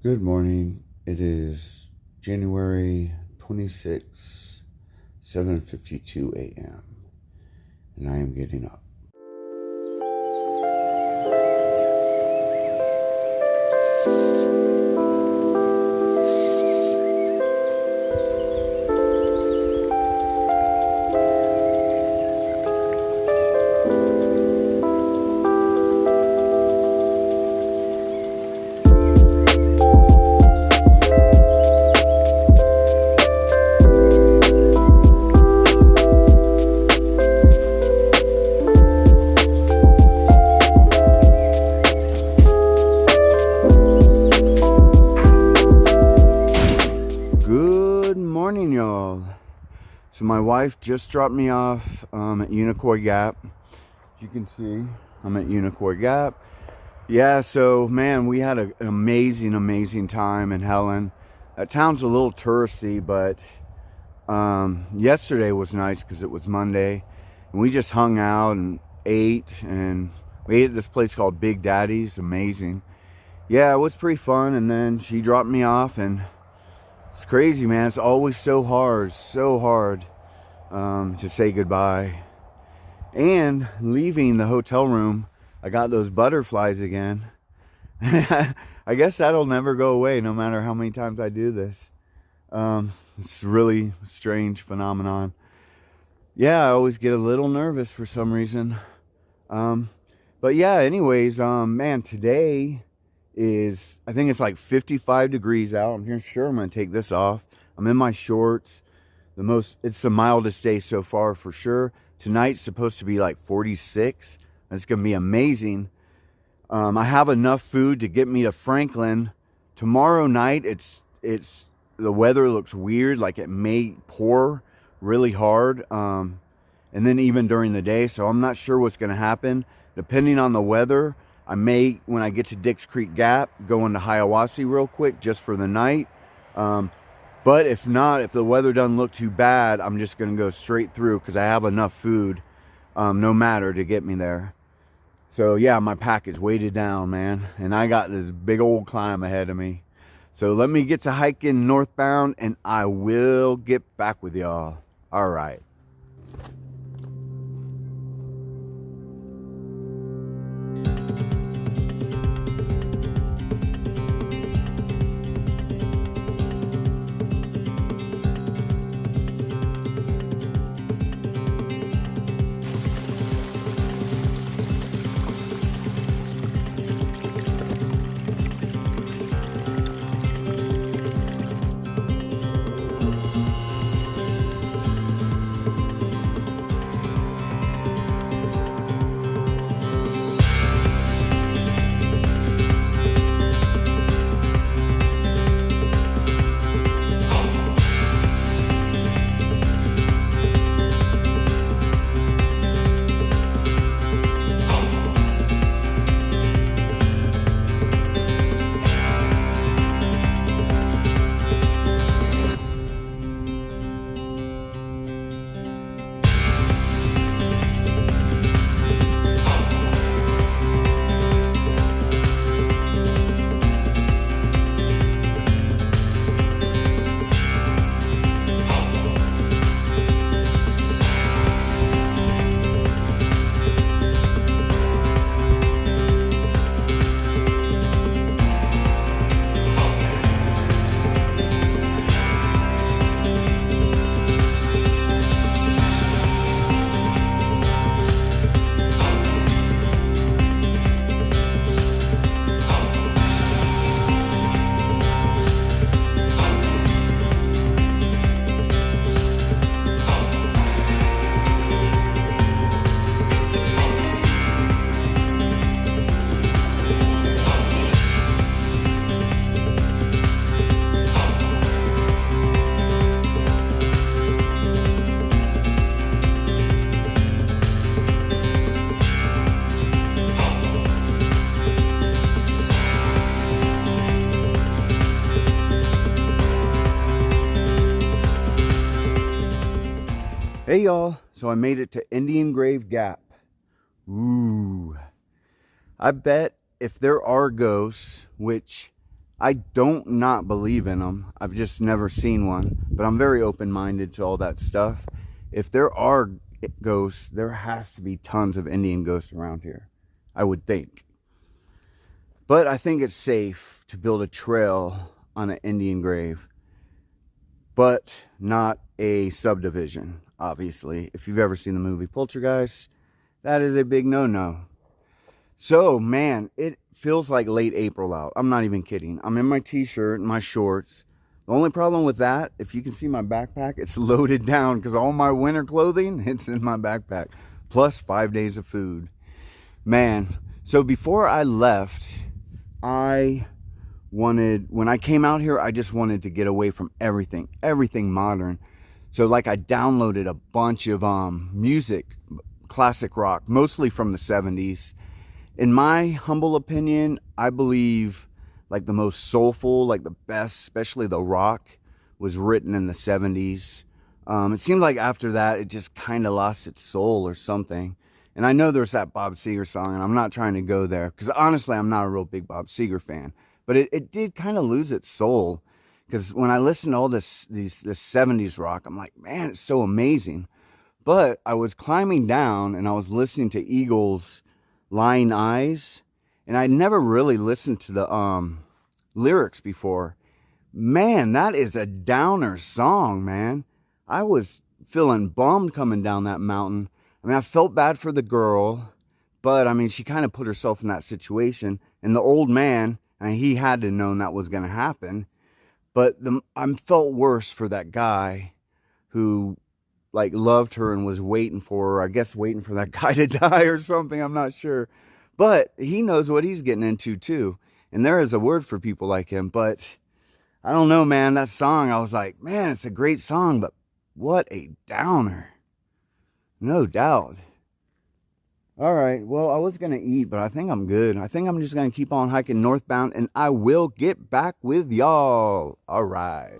Good morning. It is January 26th, 7:52 a.m. and I am getting up. Good morning, y'all. So my wife just dropped me off at Unicoi Gap. As you can see, I'm at Unicoi Gap. Yeah, so man, we had an amazing time in Helen. That town's a little touristy, but yesterday was nice because it was Monday. And we just hung out and ate, and we ate at this place called Big Daddy's. Amazing. Yeah, it was pretty fun. And then she dropped me off, and it's crazy, man. It's always so hard to say goodbye. And leaving the hotel room, I got those butterflies again. I guess that'll never go away no matter how many times I do this. It's really a strange phenomenon. Yeah, I always get a little nervous for some reason. But yeah, anyways, man, today is, I think it's like 55 degrees out. I'm sure I'm gonna take this off. I'm in my shorts. It's the mildest day so far for sure. Tonight's supposed to be like 46. It's gonna be amazing. I have enough food to get me to Franklin. Tomorrow night, the weather looks weird, like it may pour really hard. And then even during the day, so I'm not sure what's gonna happen. Depending on the weather, I may, when I get to Dix Creek Gap, go into Hiawassee real quick just for the night. But if not, if the weather doesn't look too bad, I'm just going to go straight through because I have enough food, no matter, to get me there. So yeah, my pack is weighted down, man. And I got this big old climb ahead of me. So let me get to hiking northbound and I will get back with y'all. All right. Hey y'all, so I made it to Indian Grave Gap. Ooh. I bet if there are ghosts, which I don't not believe in them. I've just never seen one, but I'm very open-minded to all that stuff. If there are ghosts, there has to be tons of Indian ghosts around here, I would think. But I think it's safe to build a trail on an Indian grave, but not a subdivision, obviously. If you've ever seen the movie Poltergeist, that is a big no-no. So, man, it feels like late April out. I'm not even kidding. I'm in my t-shirt and my shorts. The only problem with that, if you can see my backpack, it's loaded down because all my winter clothing, it's in my backpack. Plus 5 days of food. Man, so before I left, when I came out here, I just wanted to get away from everything modern. So like I downloaded a bunch of music, classic rock, mostly from the 70s. In my humble opinion, I believe like the most soulful, like the best, especially the rock, was written in the 70s. It seemed like after that, it just kind of lost its soul or something. And I know there's that Bob Seger song, and I'm not trying to go there, because honestly, I'm not a real big Bob Seger fan. But it did kind of lose its soul, because when I listen to all this 70s rock, I'm like, man, it's so amazing. But I was climbing down, and I was listening to Eagles' Lying Eyes, and I never really listened to the lyrics before. Man, that is a downer song, man. I was feeling bummed coming down that mountain. I mean, I felt bad for the girl, but I mean, she kind of put herself in that situation. And the old man, I mean, he had to have known that was going to happen. But I felt worse for that guy who like loved her and was waiting for her. I guess waiting for that guy to die or something. I'm not sure. But he knows what he's getting into too. And there is a word for people like him. But I don't know, man. That song, I was like, man, it's a great song, but what a downer. No doubt. All right. Well, I was going to eat, but I think I'm good. I think I'm just going to keep on hiking northbound, and I will get back with y'all. All right.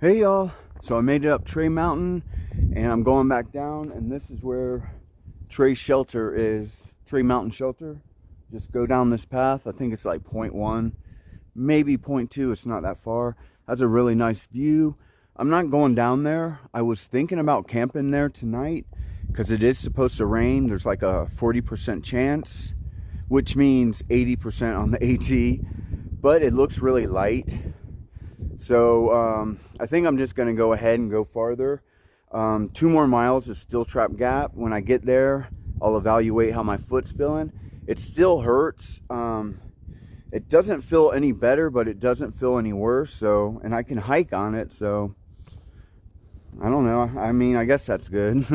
Hey y'all, so I made it up Trey Mountain and I'm going back down, and this is where Trey Shelter is. Trey Mountain Shelter. Just go down this path. I think it's like 0.1, maybe 0.2. It's not that far. That's a really nice view. I'm not going down there. I was thinking about camping there tonight because it is supposed to rain. There's like a 40% chance, which means 80% on the AT, but it looks really light. So I think I'm just going to go ahead and go farther. 2 more miles is Steel Trap Gap. When I get there, I'll evaluate how my foot's feeling. It still hurts. It doesn't feel any better, but it doesn't feel any worse. So, and I can hike on it. So, I don't know. I mean, I guess that's good.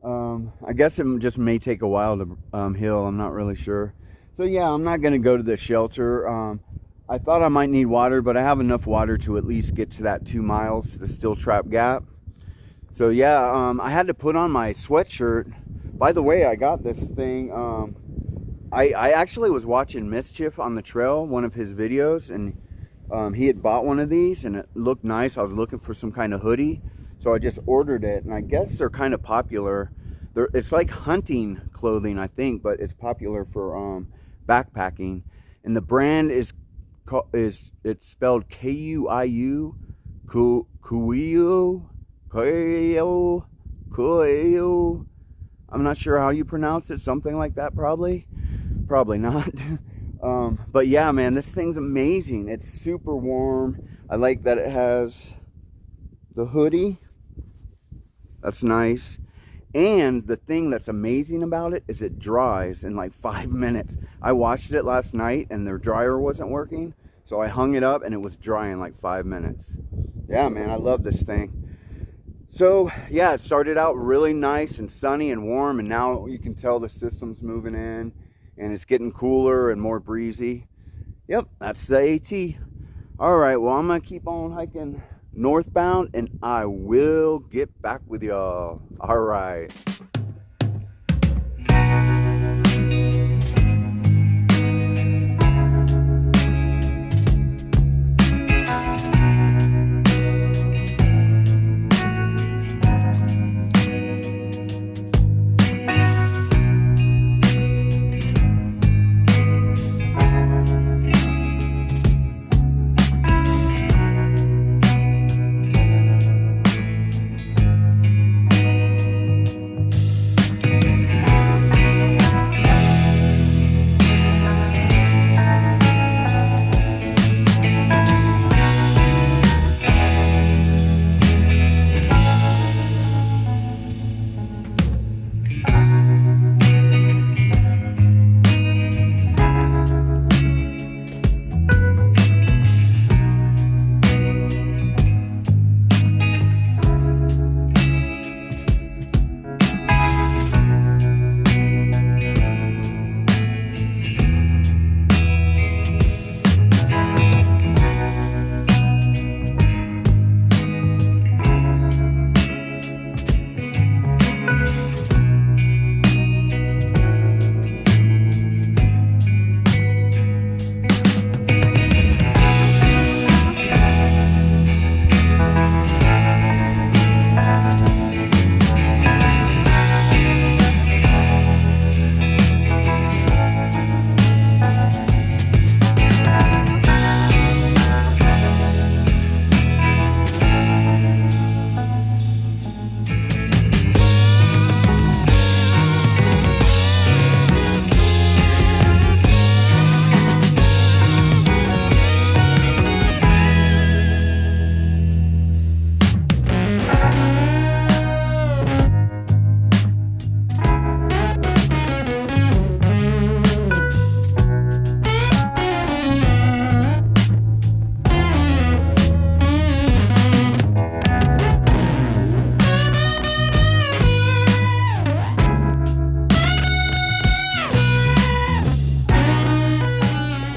I guess it just may take a while to heal. I'm not really sure. So yeah, I'm not going to go to the shelter. I thought I might need water, but I have enough water to at least get to that 2 miles to the Steel Trap Gap. So yeah, I had to put on my sweatshirt. By the way, I got this thing. I actually was watching Mischief on the trail, one of his videos, and he had bought one of these and it looked nice. I was looking for some kind of hoodie, so I just ordered it, and I guess they're kind of popular. It's like hunting clothing, I think, but it's popular for backpacking. And the brand is it's spelled Kuiu, Kuiu. I'm not sure how you pronounce it, something like that, probably not. But yeah, man, this thing's amazing. It's super warm. I like that it has the hoodie. That's nice. And the thing that's amazing about it is it dries in like 5 minutes. I washed it last night and their dryer wasn't working, so I hung it up and it was dry in like 5 minutes. Yeah, man, I love this thing. So yeah, it started out really nice and sunny and warm, and now you can tell the system's moving in and it's getting cooler and more breezy. Yep, that's the AT. All right, well, I'm gonna keep on hiking northbound and I will get back with y'all. All right.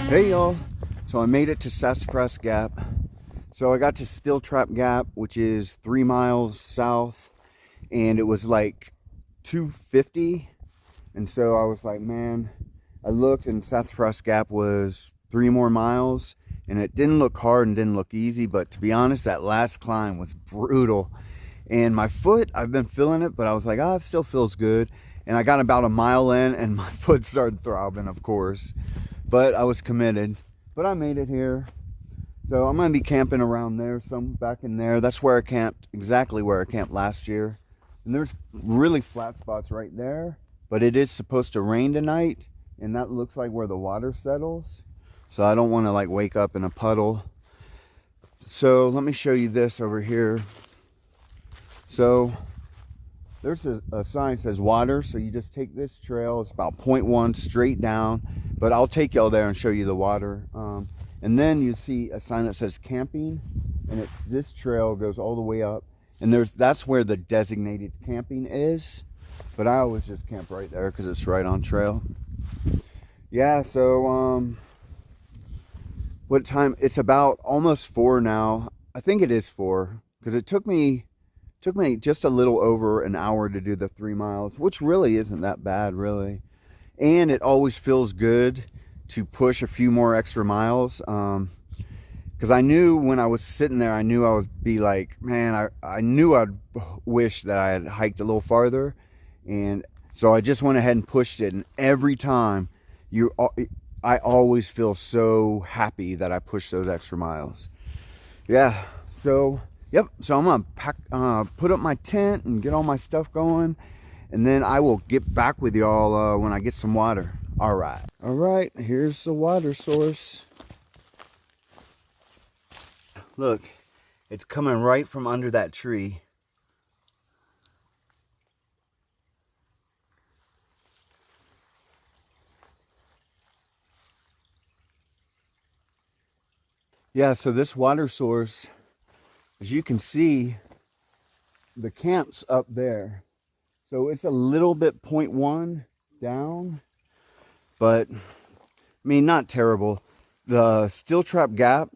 Hey y'all, so I made it to Sassafras Gap. So I got to Steel Trap Gap, which is 3 miles south, and it was like 250. And so I was like, man, I looked and Sassafras Gap was 3 more miles, and it didn't look hard and didn't look easy, but to be honest, that last climb was brutal. And my foot, I've been feeling it, but I was like, oh, it still feels good. And I got about a mile in and my foot started throbbing, of course. But I was committed. But I made it here. So I'm going to be camping around there, some back in there. That's where I camped, exactly where I camped last year. And there's really flat spots right there. But it is supposed to rain tonight. And that looks like where the water settles. So I don't want to like wake up in a puddle. So let me show you this over here. So there's a sign that says water, so you just take this trail. It's about 0.1 straight down, but I'll take y'all there and show you the water. And then you see a sign that says camping, and it's this trail goes all the way up, and that's where the designated camping is. But I always just camp right there because it's right on trail. Yeah, so what time? It's about almost 4 now. I think it is 4 because it took me just a little over an hour to do the 3 miles, which really isn't that bad, really. And it always feels good to push a few more extra miles, because I knew when I was sitting there, I knew I would be like, man, I knew I'd wish that I had hiked a little farther. And so I just went ahead and pushed it, and every time I always feel so happy that I pushed those extra miles. Yeah, so yep, so I'm gonna put up my tent and get all my stuff going, and then I will get back with y'all when I get some water. All right, here's the water source. Look, it's coming right from under that tree. Yeah, so this water source, as you can see, the camp's up there. So it's a little bit 0.1 down, but I mean, not terrible. The Steel Trap Gap,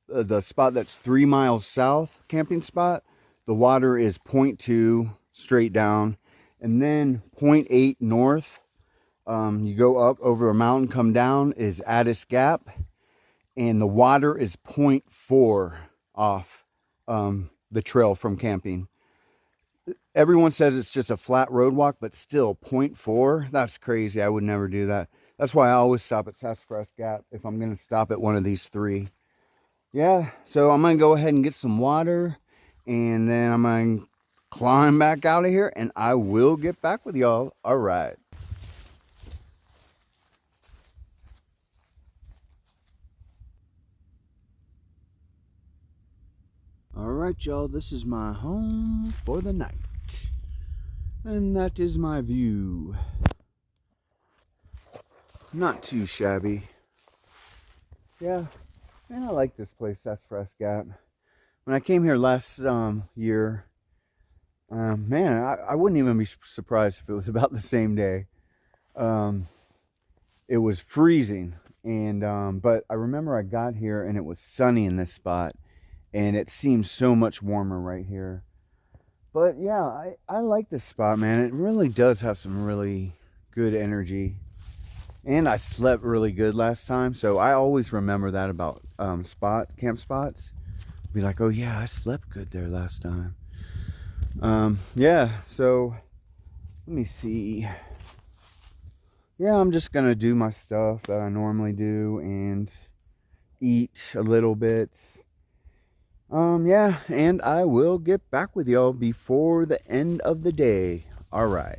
the spot that's 3 miles south, camping spot, the water is 0.2 straight down, and then 0.8 north. You go up over a mountain, come down, is Sassafras Gap, and the water is 0.4 off the trail from camping. Everyone says it's just a flat road walk, but still 0.4. That's crazy. I would never do that. That's why I always stop at Sassafras Gap if I'm going to stop at one of these 3. Yeah, so I'm going to go ahead and get some water, and then I'm going to climb back out of here, and I will get back with y'all. All right. All right, y'all, this is my home for the night. And that is my view. Not too shabby. Yeah, and I like this place, Sassafras Gap. When I came here last year, man, I wouldn't even be surprised if it was about the same day. It was freezing, and but I remember I got here and it was sunny in this spot, and it seems so much warmer right here. But yeah, I like this spot, man. It really does have some really good energy. And I slept really good last time, so I always remember that about camp spots. Be like, oh yeah, I slept good there last time. Yeah, so let me see. Yeah, I'm just gonna do my stuff that I normally do and eat a little bit. Yeah, and I will get back with y'all before the end of the day. All right.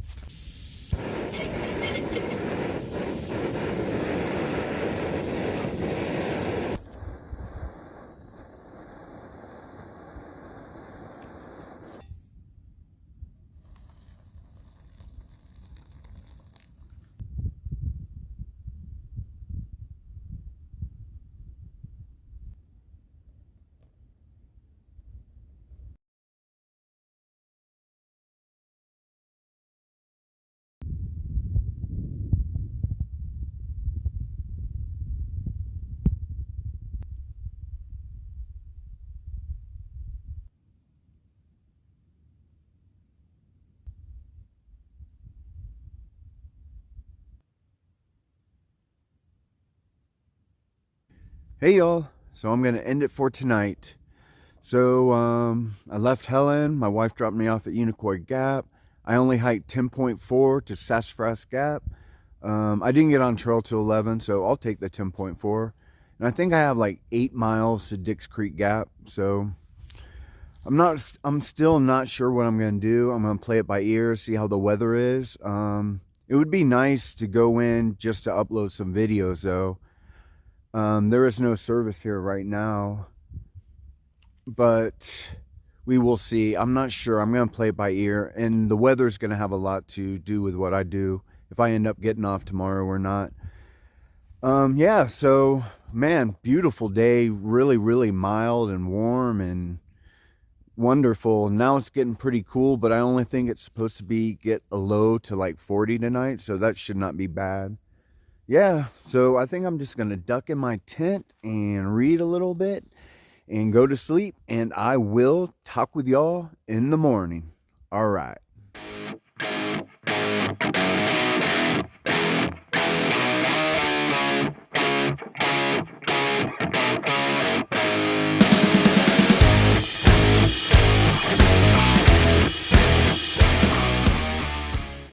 Hey y'all, so I'm gonna end it for tonight. So I left Helen, my wife dropped me off at Unicoi Gap. I only hiked 10.4 to Sassafras Gap. I didn't get on trail till 11, so I'll take the 10.4. And I think I have like 8 miles to Dix Creek Gap, so I'm still not sure what I'm gonna do. I'm gonna play it by ear, see how the weather is. It would be nice to go in just to upload some videos though. There is no service here right now, but we will see. I'm not sure. I'm going to play it by ear, and the weather's going to have a lot to do with what I do, if I end up getting off tomorrow or not. Yeah, so man, beautiful day, really, really mild and warm and wonderful. Now it's getting pretty cool, but I only think it's supposed to get a low to like 40 tonight, so that should not be bad. Yeah, so I think I'm just gonna duck in my tent and read a little bit and go to sleep, and I will talk with y'all in the morning. All right.